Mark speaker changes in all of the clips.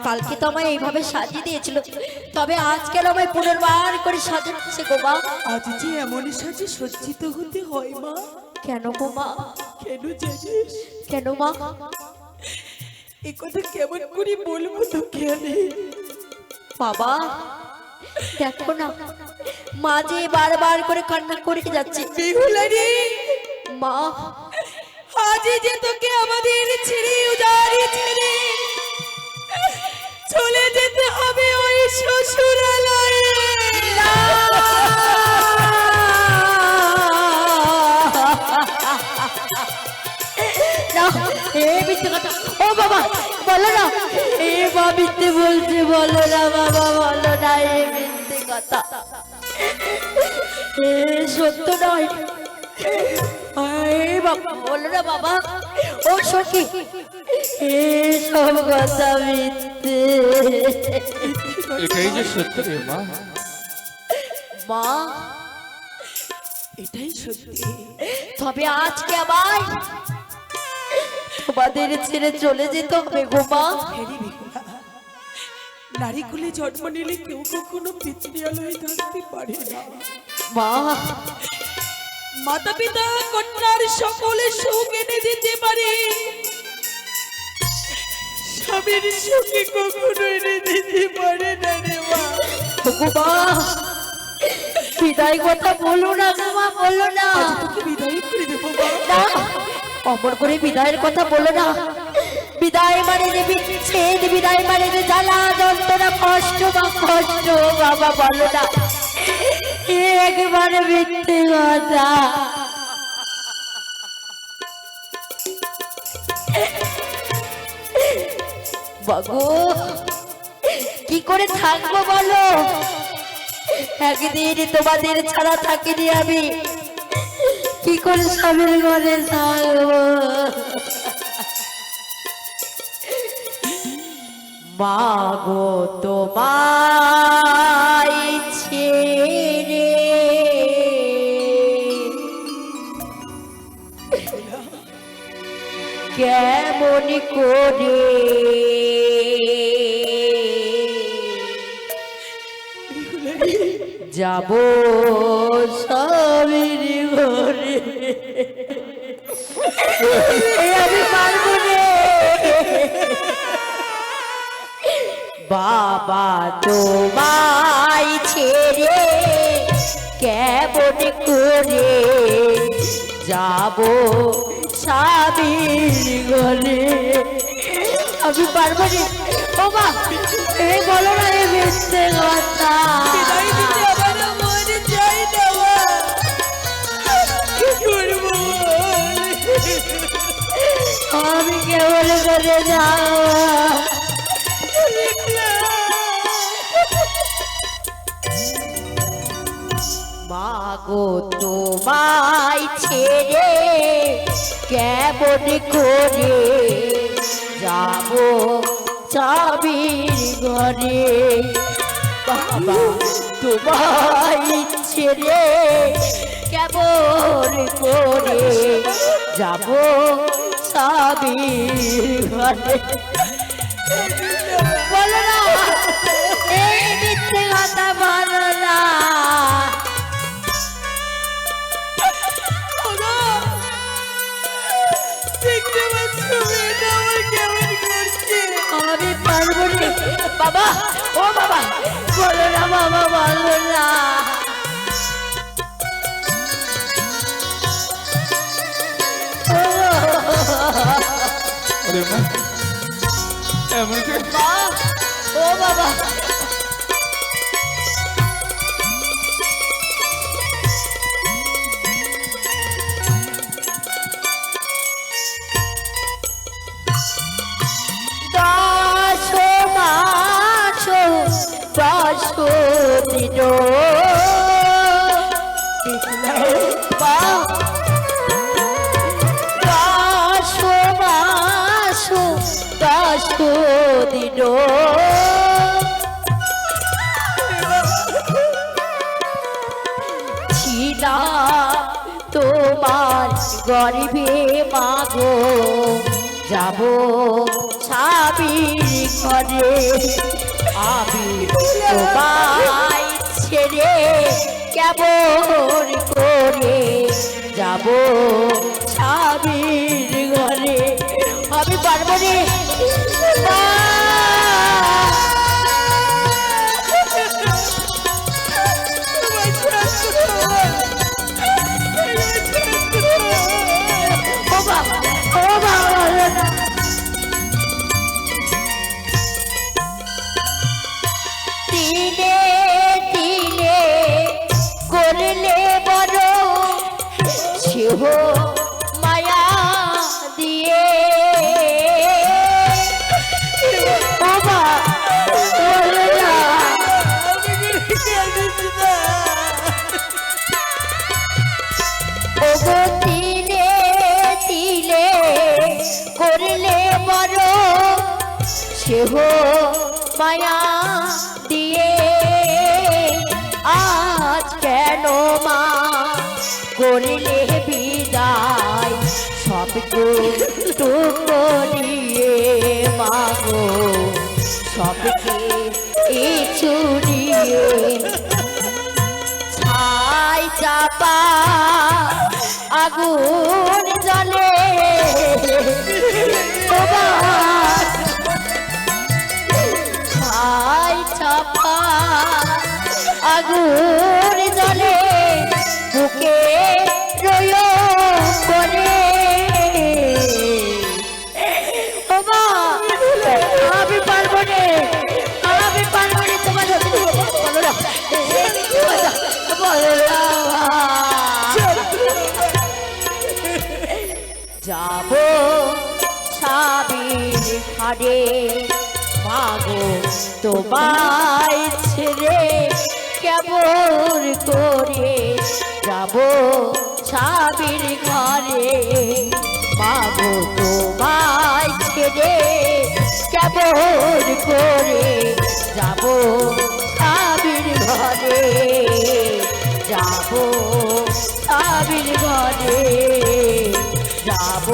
Speaker 1: কালকে তো আমায় এইভাবে সাজিয়ে দিয়েছিল, তবে আজ কেন আমায় পুনর্বার করে সাজাচ্ছে গো মা?
Speaker 2: আজ যে এমনই সাজে সজ্জিত হতে হয় মা।
Speaker 1: কেন গো মা?
Speaker 2: কেন জানিস?
Speaker 1: কেন মা?
Speaker 2: এ কথা কেমন করে বলবো তোকে আমি?
Speaker 1: বাবা দেখো না, মা যে বারবার করে কান্না করে যাচ্ছে।
Speaker 2: বেহুলারি,
Speaker 1: মা
Speaker 2: আজ যে তোকে আমাদের ছেড়ে উজাড়ে ছেড়ে চলে যেতে হবে ওই শ্বশুরালয়ে।
Speaker 1: না, এ মিথ্যে কথা। ও বাবা বলো না, এ মা মিথ্যে বলছে, বলো না বাবা, বলো না এ মিথ্যে কথা, এ সত্য নয়। এ বাবা বলো না বাবা, ও সখী, এ সব কথা মিথ্যে।
Speaker 3: এটাই যে সত্য রে মা।
Speaker 1: মা
Speaker 2: এটাই সত্যি।
Speaker 1: তবে আজকে আবার তোমাদের ছেড়ে চলে যেতে হবে গো মা।
Speaker 2: হ্যারি বেহুলা, নারী কুলে জন্ম নিলে কেউ কখনো পিতৃয়ালয়ে থাকতে পারে না।
Speaker 1: মা
Speaker 2: মাতা পিতা কন্যার সকলে সুখ এনে দিতে পারে, স্বামীর সুখে কখনো এনে দিতে পারে না রে মা।
Speaker 1: গো মা বিদায় কথা বলো না গো মা, বলো না।
Speaker 2: তোকে বিদায় করে দেবো মা।
Speaker 1: না, অমর করে বিদায়ের কথা বলো না। বিদায় মানে যে বিচ্ছেদ, বিদায় মানে যে জ্বালা যন্ত্রণা কষ্ট বা কষ্ট, বাবা বলো না, একবারে মিথ্যে কথা। বাগো কি করে থাকবো বলো? একদিন তোমাদের ছাড়া থাকিনি আমি, কি করে স্বামীর ঘরে থাকবো? মাগো তোমায় ছেড়ে কেমন করে যাব স্বামীর ঘরে? আমি পারবো রে বাবা, তোমায় ছেড়ে কেমন করে যাব স্বামীর ঘরে? আমি পারবো রে। ও মা এই বলো না এই মিথ্যে কথা।
Speaker 2: বিদায় দিতে আমার মনে চাই না মা। কি করবো বল?
Speaker 1: আমি কেমন করে যাবো? মাগো তোমায় ছেড়ে কেমন করে যাব স্বামীর ঘরে? বাবা তোমায় ছেড়ে কেমন করে যাব স্বামীর ঘরে? বলো না, এই মিথ্যে কথা বলো না।
Speaker 2: দেখতে পাচ্ছ মেয়েটা আমার কেমন করছে?
Speaker 1: আমি পারবো রে বাবা। ও বাবা বলো না বাবা, বলো না।
Speaker 3: আরে মা এমন করে
Speaker 1: মা, ও বাবা দিন দিন ছিলাম তোমার গর্ভে মাগো, যাব স্বামীর ঘরে আমি তোমায় ছেড়ে কেমন করে যাব স্বামীর ঘরে আমি পারবো রে মা। ও বাবা, ও বাবা, দিনে দিনে করলে বড় সেহ মায়া দিয়ে বাবা বলো না। ওগো দিলে দিলে করলে বড় সেহ মায়া দিয়ে আজ কেন মা করলে বিদায় সবটুকু নিয়ে মাগো সবকে চুরিয়ে ছাই চাপা আগুন জ্বলে ছাই চাপা আগুন জ্বলে বুকে রয় করে বাবা আমি পারবো রে আমি পারবো রে তোমার বলো না বলো না যাব স্বামীর ঘরে মাগো তোমায় ছেড়ে কেমন করে যাব স্বামীর ঘরে মাগো তোমায় ছেড়ে কেমন করে যাব স্বামীর ঘরে যাব স্বামীর ঘরে যাব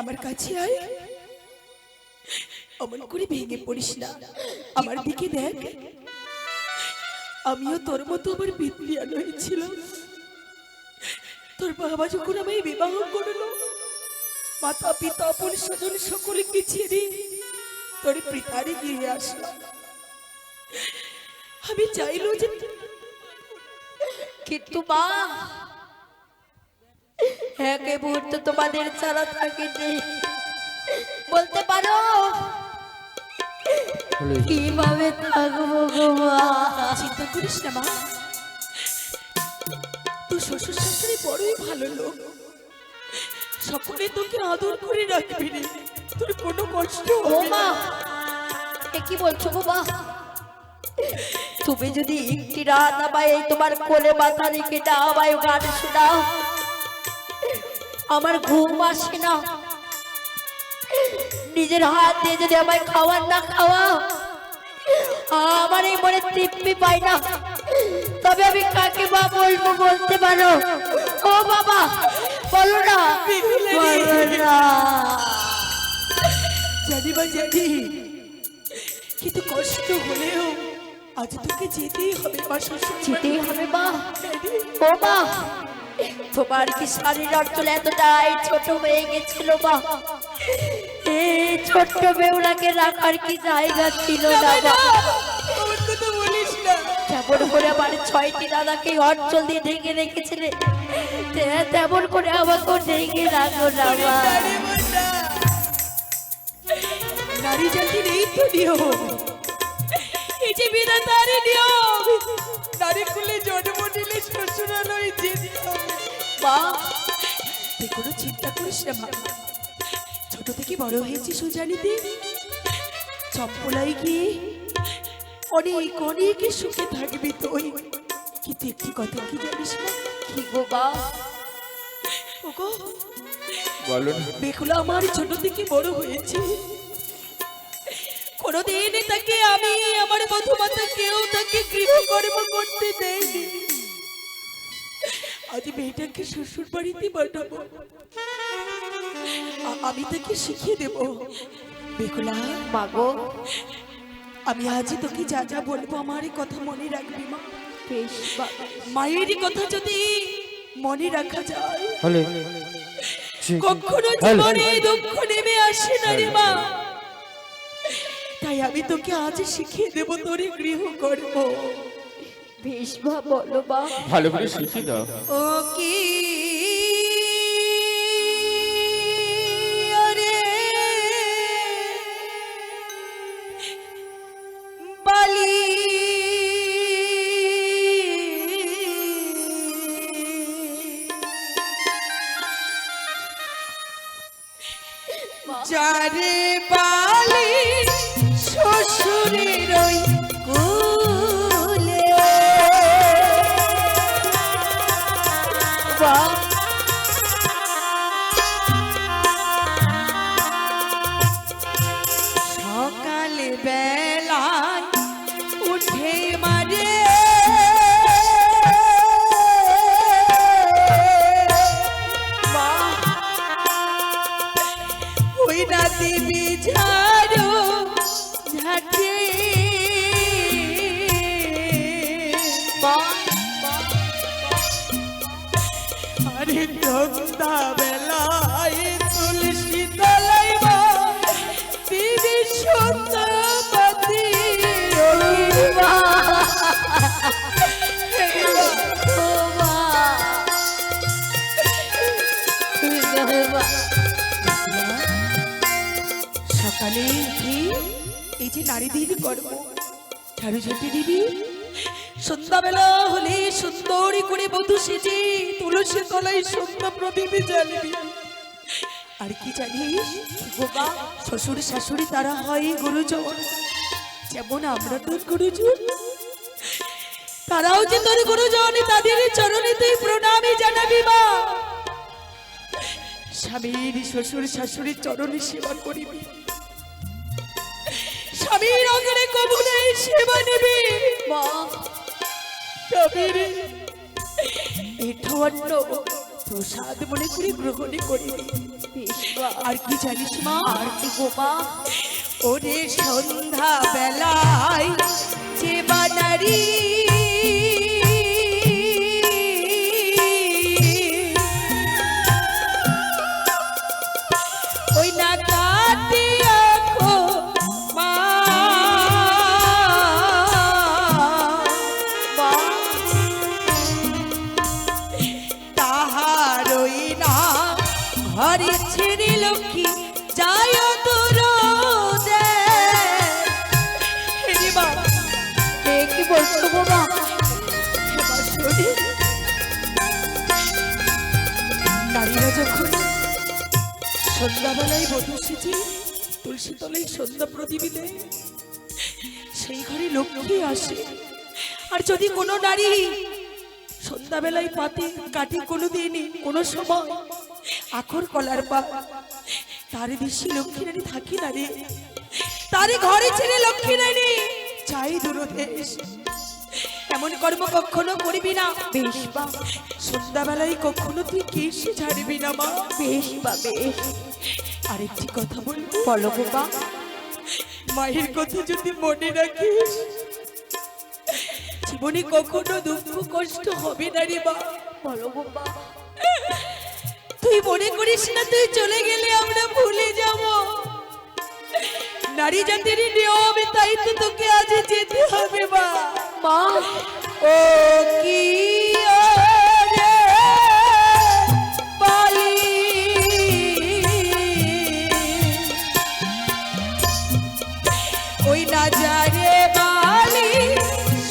Speaker 2: আমার কাছে আয় অমন করে ভেঙে পড়িস না আমার দিকে দেখ আমিও তোর মতো আমার বিদ্রিয়ান হয়েছিলাম তোর বাবা যখন আমায় বিবাহ করলো মাতা পিতা পরিস্বজন সকলকে ছেড়ে তোর পিতারে গিয়ে আসলাম আমি চাইলো যে
Speaker 1: কিন্তু মা একে মুহূর্ত তোমাদের ছাড়া থাকে বলতে পারো কিভাবে থাকবো গো মা?
Speaker 2: চিন্তা করিস না মা তোর শ্বশুর শাশুড়ি বড়ই ভালো লোক সকলে তোকে আদর করে রাখবি রে তোর কোনো কষ্ট
Speaker 1: ও
Speaker 2: হবে
Speaker 1: মা
Speaker 2: না
Speaker 1: এ কি বলছো গো মা? তুমি যদি একটি রাত আমায় এই তোমার কোলে মাথা রেখে না আমায় গান শোনাও আমার ঘুম আসে না নিজের হাত দিয়ে যদি আমায় খাওয়ার না খাওয়াও আমার এই মনে তৃপ্তি পাই না তবে আমি কাকে মা বলবো বলতে পারো ও বাবা বলো না বলো না
Speaker 2: জানি বা জানি কিন্তু কষ্ট হলেও আজ তোকে যেতেই হবে মা শ্বশুর
Speaker 1: যেতেই হবে মা ও মা তোমার কি শাড়ির অঞ্চল এতটাই ছোট হয়ে গেছিল মা এই ছোট্ট বেউলাকে রাখার কি জায়গা ছিল না মা
Speaker 2: আমার কথা বলিস না
Speaker 1: তেমন করে আমার 6টি দাদাকে অঞ্চল দিয়ে ঢেকে রেখেছিলে তেমন করে আমাকে ঢেকে রাখো না মা
Speaker 2: নারী জাতির এই তো নিয়ম এই যে বিধাতারই নিয়ম নারী কুলে জন্ম নিলে শ্বশুরালয় যেতে হবে
Speaker 1: মা
Speaker 2: তুই কোনো চিন্তা করিস না মা ছোট থেকে বড় হয়েছি সুজানিতে চম্পলাই গিয়ে অনেক অনেক সুখে থাকবি তুই কিন্তু একটি কথা কি জানিস না
Speaker 1: কি গো মা
Speaker 2: ওগো
Speaker 3: বলো না
Speaker 2: বেকুলা আমার ছোট থেকে বড় হয়েছে কোনোদিন তাকে আমি আমার বধূমাতা কেউ তাকে গৃহকর্ম করতে দেয়নি। আজ মেয়েটাকে শ্বশুর বাড়িতে পাঠাবো, আমি তাকে শিখিয়ে দেব। বেকুলা,
Speaker 1: মাগো,
Speaker 2: আমি আজ তোকে যা যা বলবো আমার এই কথা মনে রাখবি মা।
Speaker 1: বেশ বাবা।
Speaker 2: মায়ের কথা যদি মনে রাখা যায়
Speaker 3: হলে
Speaker 2: কখনো জীবনে দুঃখ নেমে আসে না রে মা। তাই আমি তোকে আজ শিখিয়ে দেব তোর গৃহকর্ম।
Speaker 1: বেশ বা বলো বা।
Speaker 3: ভালো করে শিখিয়ে দাও।
Speaker 2: ও কি ওরে বালি যারে বালি শ্বশুরের ওই কুলে
Speaker 1: বাহ,
Speaker 2: সকাল বেলায় উঠে মারে ওই রাতে বিঝারো ঝাঁটে আরে সন্ধ্যা বেলায় তুলসী তলায় মা দিদি সন্ধ্যাবাতি সকালে উঠি এই যে নারীদের গর্ব ঝাড়ু ঝাঁটি দিবি, সন্ধ্যাবেলা হলে সুন্দরী করে বধূ সেজে তুলসী তলায় সন্ধ্যা প্রদীপ জ্বালবি। আর কি জানিস বাবা, শ্বশুর শাশুড়ি তারা হয় গুরুজন, যেমন আমরা তোর গুরুজন, তারাও যে তোর গুরুজন, তাদের চরণে তুই প্রণামী জানাবি মা। স্বামীর শ্বশুর শাশুড়ির চরণে সেবা করিবি, স্বামীর অঙ্গনে কবুলে সেবা নেবে
Speaker 1: মা।
Speaker 2: স্বামীর এঠো অন্ন প্রসাদ মনে করে গ্রহণ করিবি।
Speaker 1: বেশ বা।
Speaker 2: আর কি জানিস মা,
Speaker 1: আর কি গো মা?
Speaker 2: ওরে সন্ধ্যা বেলায় যে বানারি ওই না কাটিয়া খো মা
Speaker 1: মা,
Speaker 2: তাহার ওই না ঘরে ছেড়ে লক্ষ্মী যায় দূর
Speaker 1: এ কি বলছো গো মা?
Speaker 2: নারীরা যখন সন্ধ্যাবেলায় বধূ সেজে তুলসী তলায় সন্ধ্যা প্রদীপ দেয়, সেই ঘরে লক্ষ্মী আসে। আর যদি কোনো নারী সন্ধ্যাবেলায় পাতে কাটি কোনো দিনই কোনো সময় আখর কলার পা, তার বেশি লক্ষ্মী রানী থাকি না রে, তার ঘরে ছেড়ে লক্ষ্মী রানী চাই দূরদেশ। এমন কর্ম কখনো করবি না।
Speaker 1: বেশ বা।
Speaker 2: সন্ধ্যাবেলায় কখনো তুই কেশ ছাড়বি না মা।
Speaker 1: বেশ বা বেশ।
Speaker 2: আরেকটি কথা বলবো,
Speaker 1: বলো গো মা।
Speaker 2: মায়ের কথা যদি মনে রাখিস জীবনে কখনো দুঃখ কষ্ট হবে না রে মা।
Speaker 1: বলো গো মা।
Speaker 2: তুই মনে করিস না তুই চলে গেলে আমরা ভুলে যাব, নারী জাতির নিয়ম, তাই তো তোকে আজ যেতে হবে মা।
Speaker 1: মা,
Speaker 2: ও কি ওরে বালি ওই না যারে বালি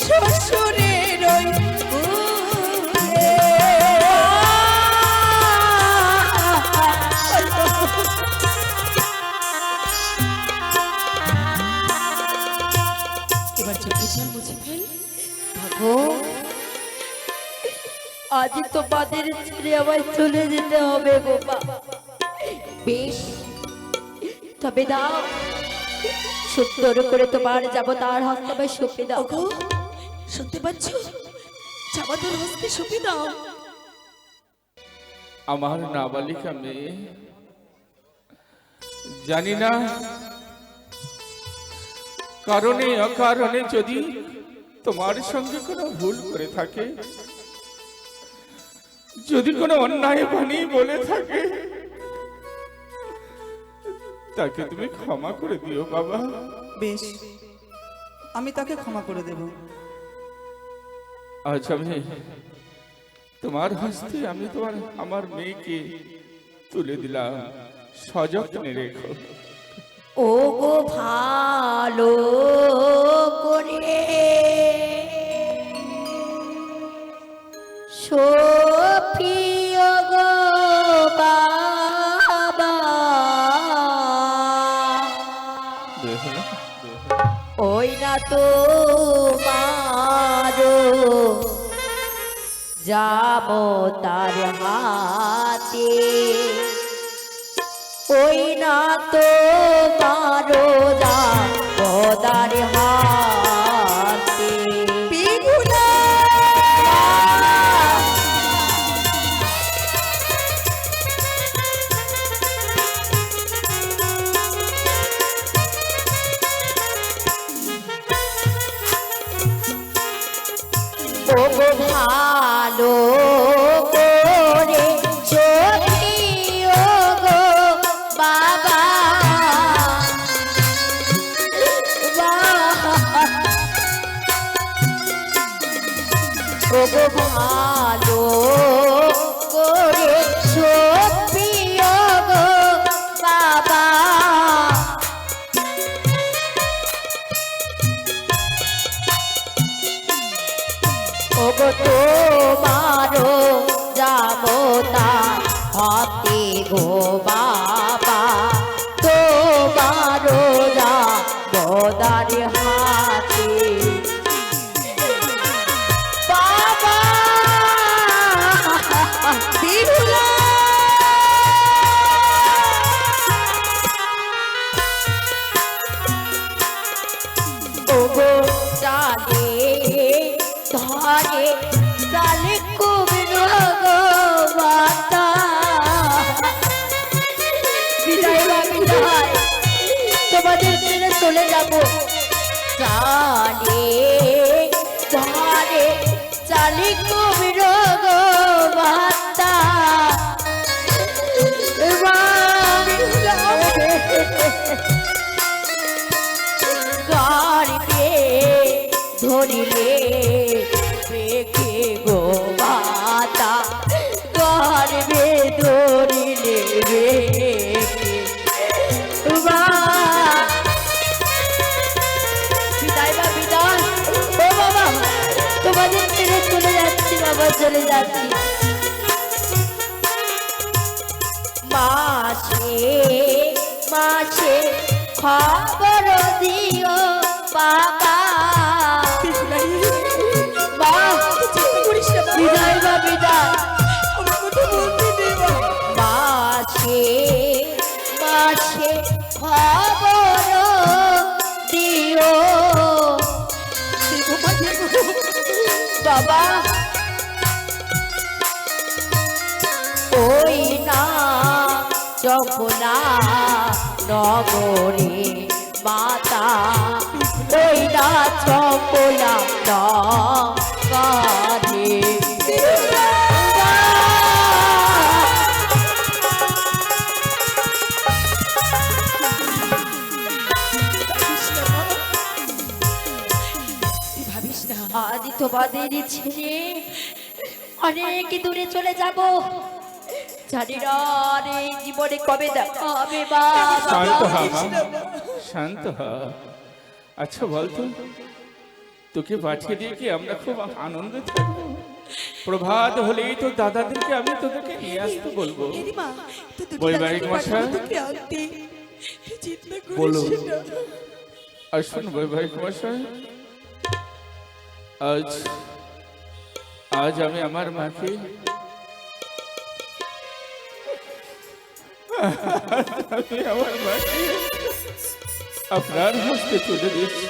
Speaker 2: শ্বশুরের ওই কুলে। এবার চোখে জল মুছে ফেল।
Speaker 1: ভাগো, আজ তোমাদের ছেড়ে আমায় চলে যেতে হবে গো মা। বেশ, তবে দাও সুন্দর করে তোমার যাব তার হস্তমে সঁপে দাও।
Speaker 2: ওগো শুনতে পাচ্ছ, জামাতার হস্তে সঁপে দাও।
Speaker 3: আমার নাবালিকা মেয়ে, জানি না কারণে অকারণে যদি তোমার সঙ্গে কোনো ভুল করে থাকে, যদি কোনো অন্যায় বাণী বলে থাকে, তাকে তুমি ক্ষমা করে দিও বাবা।
Speaker 4: বেশ, আমি তাকে ক্ষমা করে দেব।
Speaker 3: আজ আমি তোমার হস্তে আমি আমার মেয়েকে তুলে দিলাম, সযত্নে রেখো।
Speaker 1: ও গো ভালো করে সফিও গো বাবা, ওই না তো মারো যাবো তার হাতে, ওই না তো মারো যাবো তার হাতে।
Speaker 2: বিভুলা
Speaker 1: ও গো ভালো করে সখিও গো বাবা, ও গো ভালো করে সখিও গো বাবা, ওগো তোমারো যাবো তার হাতে গো বাবা, তোমারো যাবো তার হাতে বাবা।
Speaker 2: বিভুলা
Speaker 1: ওগো চালে ধরে চালে কুবির গো মাতা, বিদায় বা বিদায়, তোমাদের ছেড়ে চলে যাব। চালে ধরে চালে কুবির গো মাতা, গর্বে ধরিলে রেখে গো মাতা, গর্বে ধরিলে রেখে মা। বিদায় বা বিদায়, ও বাবা, তোমাদের ছেড়ে চলে যাচ্ছি বাবা, চলে যাচ্ছি। মাসে মাসে খবর দিও বাবা, বিদায় বা বিদায়, মাসে মাসে খবর দিও বাবা, ওই না যমুনা নগরে মাতা, ওই না যমুনা নগরে
Speaker 2: ভাবিস না,
Speaker 1: আদি তোমাদের ছেড়ে অনেক দূরে চলে যাব, জানি না আর এই জীবনে কবে দেখা হবে
Speaker 3: শান্ত হ
Speaker 1: বাবা।
Speaker 3: মা, শান্ত হ। আচ্ছা বলতো, তোকে পাঠিয়ে দিয়ে কি আমরা খুব আনন্দ থাকবো? প্রভাত হলেই তো দাদাদেরকে আমি তোদেরকে নিয়ে আসতে বলবো।
Speaker 2: এরিমা, তুই দুটো
Speaker 3: বৈবাহিক
Speaker 2: দাদাকে
Speaker 3: মশাই।
Speaker 2: পাঠাবো তোকে আনতে। তুই চিন্তা করিস
Speaker 3: বলুন।
Speaker 2: না।
Speaker 3: আসুন বৈবাহিক মশাই, আজ আজ আমি আমার মাকে আমি আমার মাকে আপনার হস্তে তুলে দিচ্ছি।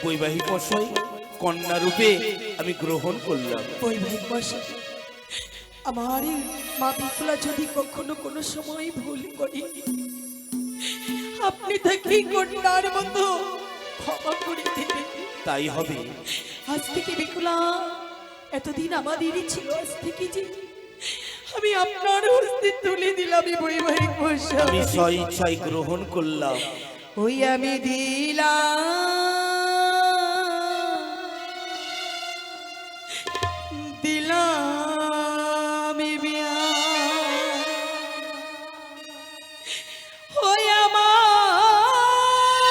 Speaker 5: বৈবাহিক মশাই, কন্যা রূপে আমি গ্রহণ করলাম।
Speaker 2: বৈবাহিক মশাই, আমার এই মা বিপুলা যদি কখনো কোনো সময় ভুল করি, আপনি তাকে কন্যার মতো ক্ষমা করে দেবেন।
Speaker 5: তাই হবে।
Speaker 2: আজ থেকে বিকুলা, এতদিন আমাদেরই ছিল, আজ থেকে যে আমি আপনার হস্তে তুলে দিলাম এই বৈবাহিক
Speaker 5: আমি
Speaker 2: মশাই।
Speaker 5: স্ব ইচ্ছায় গ্রহণ করলাম।
Speaker 2: ওই আমি দিলাম বিয়া, ওই আমার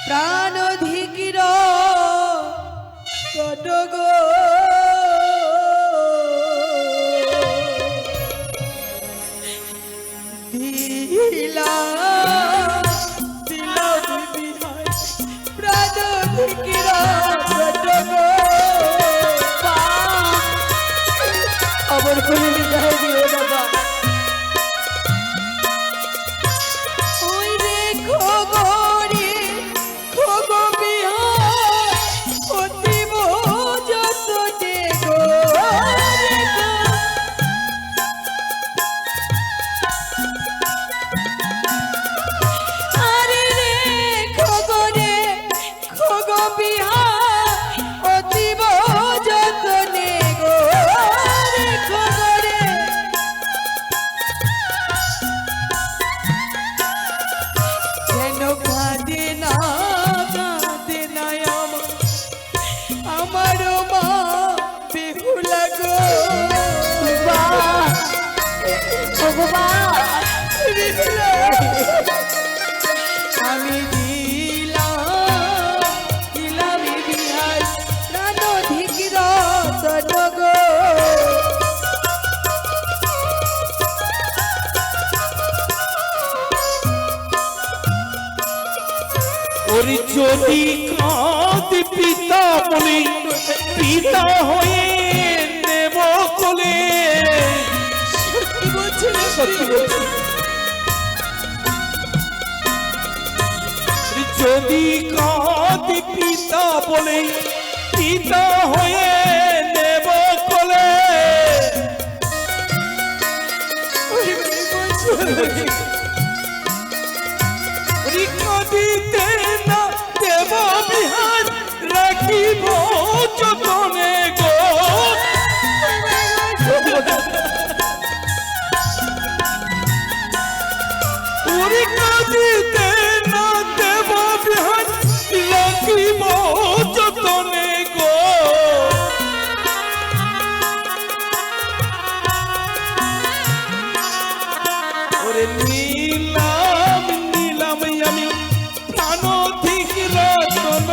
Speaker 2: প্রাণ অধিকির কটগো দিলা দিলা বিবি প্রাণ অধিকির কটগো।
Speaker 1: খবর করে বিদায় দিও না মা।
Speaker 2: ওই রে খগরে খগো বিহার অতিব যতনে গো রে গো। আরে রে খগরে খগো বিহার অতিব যতনে গো রে খগরে। কেন কাঁদে না আমার মা বেহুলা গো। বেহুলা, আমি দিলাম দিলাম বিহার প্রাণ অধিক রতন গো।
Speaker 3: ওরে যদি কাঁদে পিতা বলে, পিতা হয়ে নেব কোলে।
Speaker 2: সত্যি বলছেন?
Speaker 3: সত্যি বলছি। যদি কাঁদে পিতা বলে, পিতা হয়ে নেব কোলে।
Speaker 2: ওই মেয়ে বলছে
Speaker 3: দিতে না দেব বিহার, রাখিব যতনে গো। দিতে না দেব বিহার, রাখিব যতনে গো। ওরে নীলাম নীলাম আমি প্রাণ অধিক রতন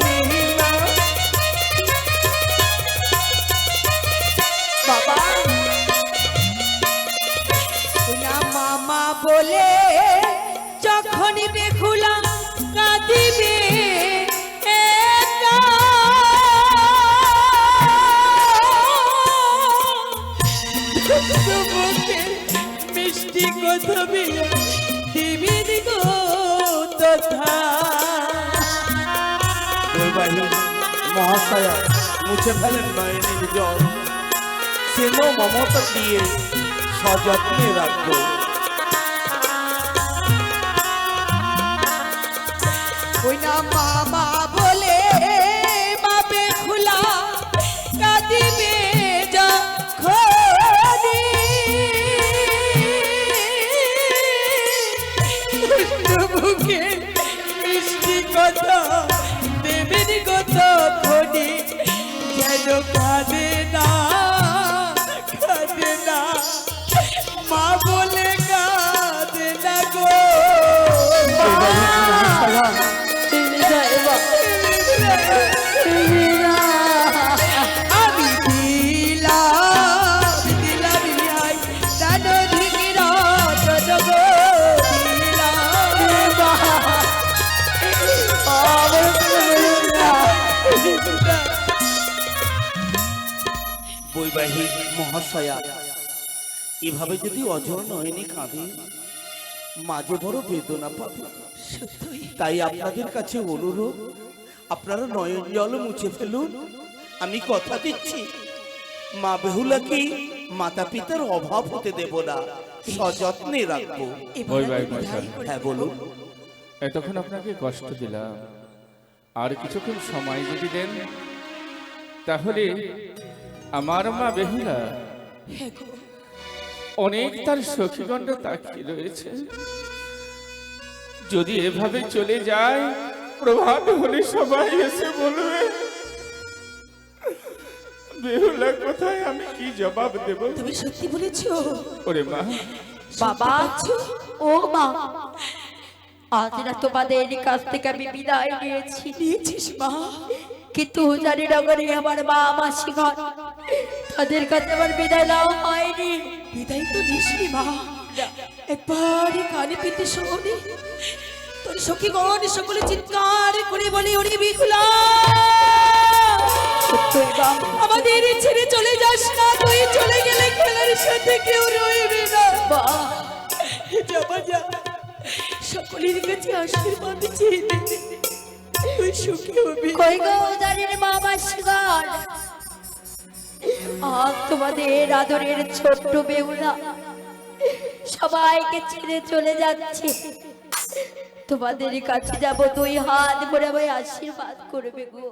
Speaker 3: নীলাম।
Speaker 2: বাবা না মামা বলে যখনই বেহুলা কাঁদিবে একা, বুকে মিষ্টি কথা বিয়ে দিবি গো তথা।
Speaker 5: বৈবাহিক মহাশয়া, মুছে ফেলেন নয়নের জল। স্নেহ মমতা দিয়ে সযত্নে রাখবো।
Speaker 2: ওই না মামা বলে বাবে খোলা কাঁদিবে যখনই, বুকে মিষ্টি কথা দেবেন কত খনি, যেন কাঁদে না মা বলে কাঁদে না গো। আমি দিলাম দিলাম বিহাই প্রাণ অধিক রতন গো।
Speaker 5: বৈবাহিক মহাশয়া, এভাবে যদি অজর নয়নি কাঁদে মাঝে বড় বেদনা পাবে।
Speaker 2: সত্যই
Speaker 5: তাই আপনাদের কাছে অনুরোধ, আপনারা নয়ন জল মুছে ফেলুন। আমি কথা দিচ্ছি মা বেহুলাকে মাতা পিতার অভাব হতে দেব না, সযত্নে রাখবো।
Speaker 3: ওই
Speaker 2: এবার
Speaker 3: ভাই
Speaker 2: আমি বিদায়
Speaker 3: মশাই।
Speaker 2: করে
Speaker 5: হ্যাঁ
Speaker 2: দেব।
Speaker 5: বলুন।
Speaker 3: এতক্ষণ আপনাকে কষ্ট দিলাম, আর কিছুক্ষণ সময় যদি দেন তাহলে আমার মা বেহুলা
Speaker 2: হ্যাঁ গো,
Speaker 3: অনেক তার সখীগণ্ড তাকিয়ে রয়েছে। যদি এভাবে চলে যায় প্রভাত হলে সবাই এসে বলবে বেহুলা কোথায়, আমি কি জবাব দেব?
Speaker 2: তুমি সত্যি বলেছো
Speaker 3: ওরে মা,
Speaker 1: বাবা ও মা, আজ না তোমাদের কাছ থেকে আমি বিদায় নিয়েছি,
Speaker 2: নিয়েছিস মা?
Speaker 1: কিন্তু জানি না করে আমার মা মাসিগণ তাদের কাছে আমার বিদায় নেওয়া হয়নি।
Speaker 2: বিদায় তো নিসনি মা, একবারই কানে পেতে শোনে তোর সখীগণ সকলে চিৎকার করে বলে ওরে বেহুলা,
Speaker 1: সত্যই মা,
Speaker 2: আমাদের ছেড়ে চলে যাস না, তুই চলে গেলে খেলার সাথে কেউ রইবে না।
Speaker 1: মা,
Speaker 2: যাবা যা, সকলের কাছে আশীর্বাদ চেয়ে নে, তুই সুখী হবি।
Speaker 1: কই গো জানির মা মাসিগণ, আজ তোমাদের আদরের ছোট্ট বেহুলা সবাইকে ছেড়ে চলে যাচ্ছে। তোমাদের কাছে যাবো, দুই হাত ভরে আমায় আশীর্বাদ করবে গো।